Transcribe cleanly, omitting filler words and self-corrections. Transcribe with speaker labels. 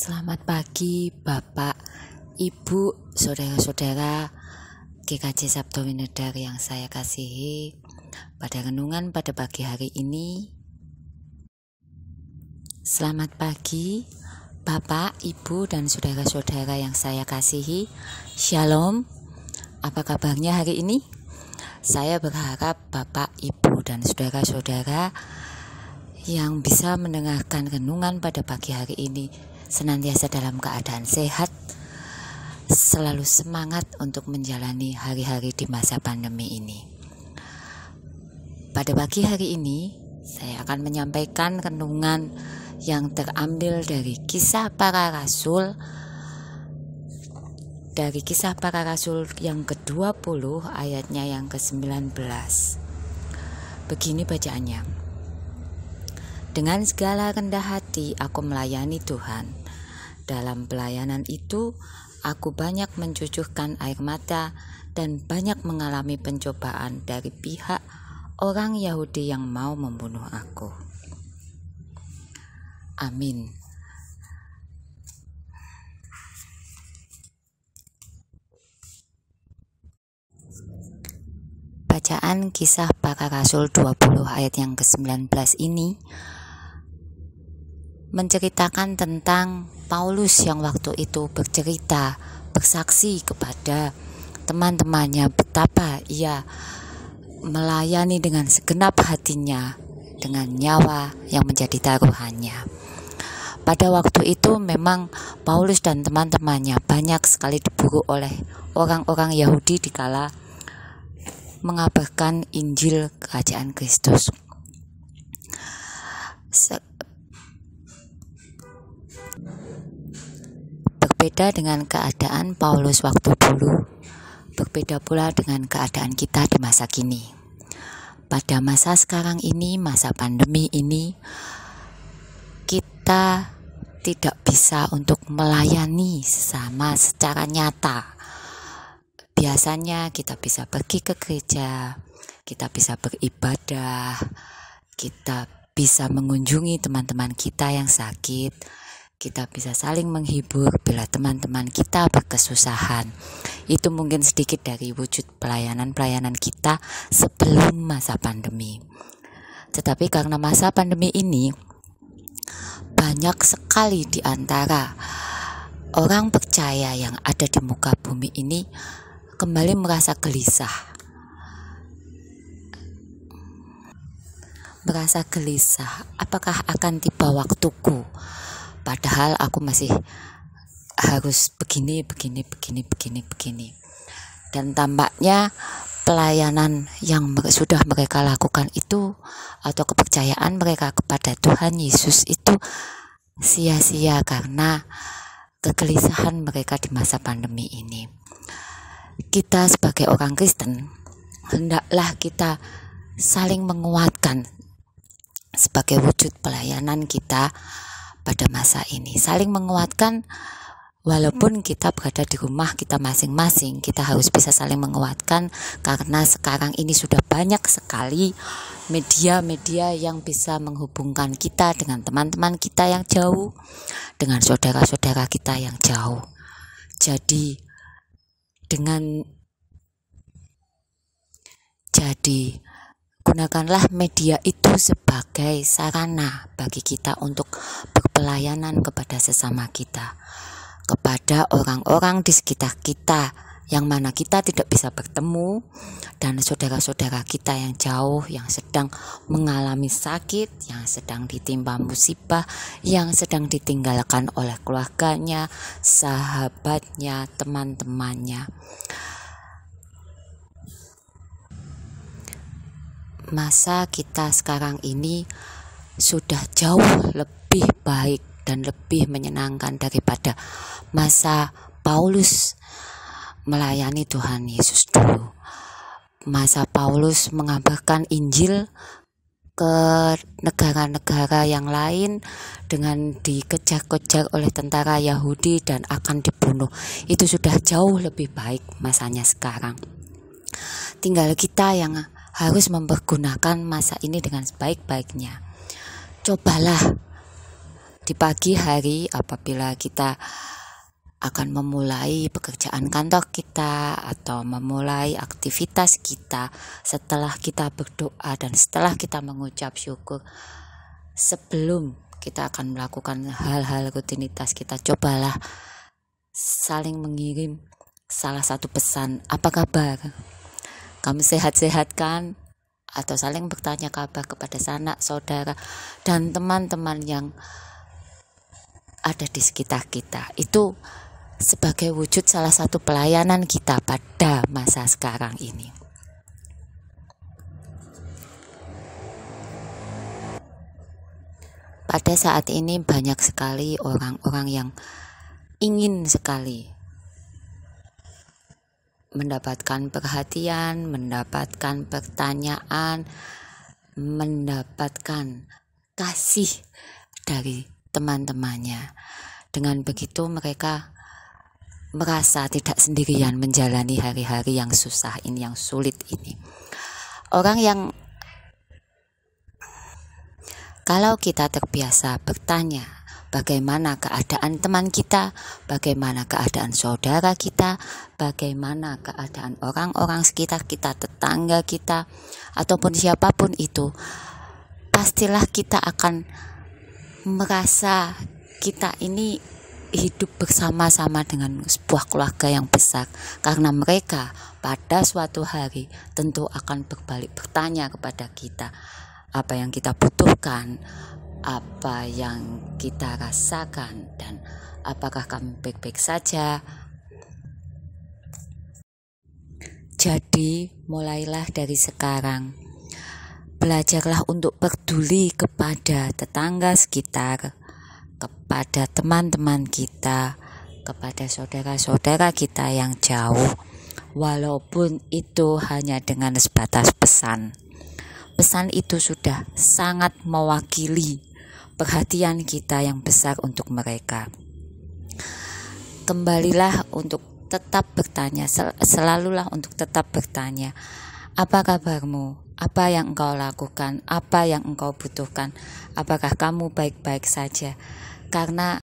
Speaker 1: Selamat pagi Bapak, Ibu, Saudara-saudara GKJ Sabdo Winedar yang saya kasihi. Pada renungan pada pagi hari ini, selamat pagi Bapak, Ibu, dan saudara-saudara yang saya kasihi. Shalom, apa kabarnya hari ini? Saya berharap Bapak, Ibu, dan saudara-saudara yang bisa mendengarkan renungan pada pagi hari ini senantiasa dalam keadaan sehat, selalu semangat untuk menjalani hari-hari di masa pandemi ini. Pada pagi hari ini, saya akan menyampaikan renungan yang terambil dari Kisah Para Rasul, yang ke-20 ayatnya yang ke-19. Begini bacaannya. Dengan segala rendah hati aku melayani Tuhan. Dalam pelayanan itu, aku banyak mencucurkan air mata dan banyak mengalami pencobaan dari pihak orang Yahudi yang mau membunuh aku. Amin. Bacaan Kisah Para Rasul 20 ayat yang ke-19 ini menceritakan tentang Paulus yang waktu itu bersaksi kepada teman-temannya betapa ia melayani dengan segenap hatinya dengan nyawa yang menjadi taruhannya. Pada waktu itu memang Paulus dan teman-temannya banyak sekali diburu oleh orang-orang Yahudi dikala mengabarkan Injil Kerajaan Kristus. Berbeda dengan keadaan Paulus waktu dulu, berbeda pula dengan keadaan kita di masa kini. Pada masa sekarang ini, masa pandemi ini, kita tidak bisa untuk melayani sesama secara nyata. Biasanya kita bisa pergi ke gereja, kita bisa beribadah, kita bisa mengunjungi teman-teman kita yang sakit, kita bisa saling menghibur bila teman-teman kita berkesusahan. Itu mungkin sedikit dari wujud pelayanan-pelayanan kita sebelum masa pandemi. Tetapi karena masa pandemi ini, banyak sekali di antara orang percaya yang ada di muka bumi ini kembali merasa gelisah. Apakah akan tiba waktuku? Padahal aku masih harus begini. Dan tampaknya pelayanan yang sudah mereka lakukan itu, atau kepercayaan mereka kepada Tuhan Yesus itu sia-sia karena kegelisahan mereka di masa pandemi ini. Kita sebagai orang Kristen, hendaklah kita saling menguatkan sebagai wujud pelayanan kita pada masa ini, saling menguatkan. Walaupun kita berada di rumah kita masing-masing, kita harus bisa saling menguatkan karena sekarang ini sudah banyak sekali media-media yang bisa menghubungkan kita dengan teman-teman kita yang jauh, dengan saudara-saudara kita yang jauh. Jadi gunakanlah media itu sebagai sarana bagi kita untuk berpelayanan kepada sesama kita, kepada orang-orang di sekitar kita yang mana kita tidak bisa bertemu, dan saudara-saudara kita yang jauh, yang sedang mengalami sakit, yang sedang ditimpa musibah, yang sedang ditinggalkan oleh keluarganya, sahabatnya, teman-temannya. Masa kita sekarang ini sudah jauh lebih baik dan lebih menyenangkan daripada masa Paulus melayani Tuhan Yesus dulu. Masa Paulus mengabarkan Injil ke negara-negara yang lain dengan dikejar-kejar oleh tentara Yahudi dan akan dibunuh. Itu sudah jauh lebih baik masanya sekarang. Tinggal kita yang harus mempergunakan masa ini dengan sebaik-baiknya. Cobalah Di pagi hari apabila kita akan memulai pekerjaan kantor kita atau memulai aktivitas kita, setelah kita berdoa dan setelah kita mengucap syukur, sebelum kita akan melakukan hal-hal rutinitas kita, cobalah saling mengirim salah satu pesan, apa kabar? Kamu sehat-sehat kan? Atau saling bertanya kabar kepada sanak, saudara, dan teman-teman yang ada di sekitar kita. Itu sebagai wujud salah satu pelayanan kita pada masa sekarang ini. Pada saat ini banyak sekali orang-orang yang ingin sekali mendapatkan perhatian, mendapatkan pertanyaan, mendapatkan kasih dari teman-temannya. Dengan begitu mereka merasa tidak sendirian menjalani hari-hari yang susah ini, yang sulit ini. Orang yang kalau kita terbiasa bertanya bagaimana keadaan teman kita, bagaimana keadaan saudara kita, bagaimana keadaan orang-orang sekitar kita, tetangga kita, ataupun siapapun itu, pastilah kita akan merasa kita ini hidup bersama-sama dengan sebuah keluarga yang besar, karena mereka pada suatu hari tentu akan berbalik bertanya kepada kita apa yang kita butuhkan, apa yang kita rasakan, dan apakah kami baik-baik saja. Jadi mulailah dari sekarang, belajarlah untuk peduli kepada tetangga sekitar, kepada teman-teman kita, kepada saudara-saudara kita yang jauh, walaupun itu hanya dengan sebatas pesan. Pesan itu sudah sangat mewakili perhatian kita yang besar untuk mereka. Kembalilah untuk tetap bertanya, selalulah untuk tetap bertanya, apa kabarmu? Apa yang engkau lakukan? Apa yang engkau butuhkan? Apakah kamu baik-baik saja? Karena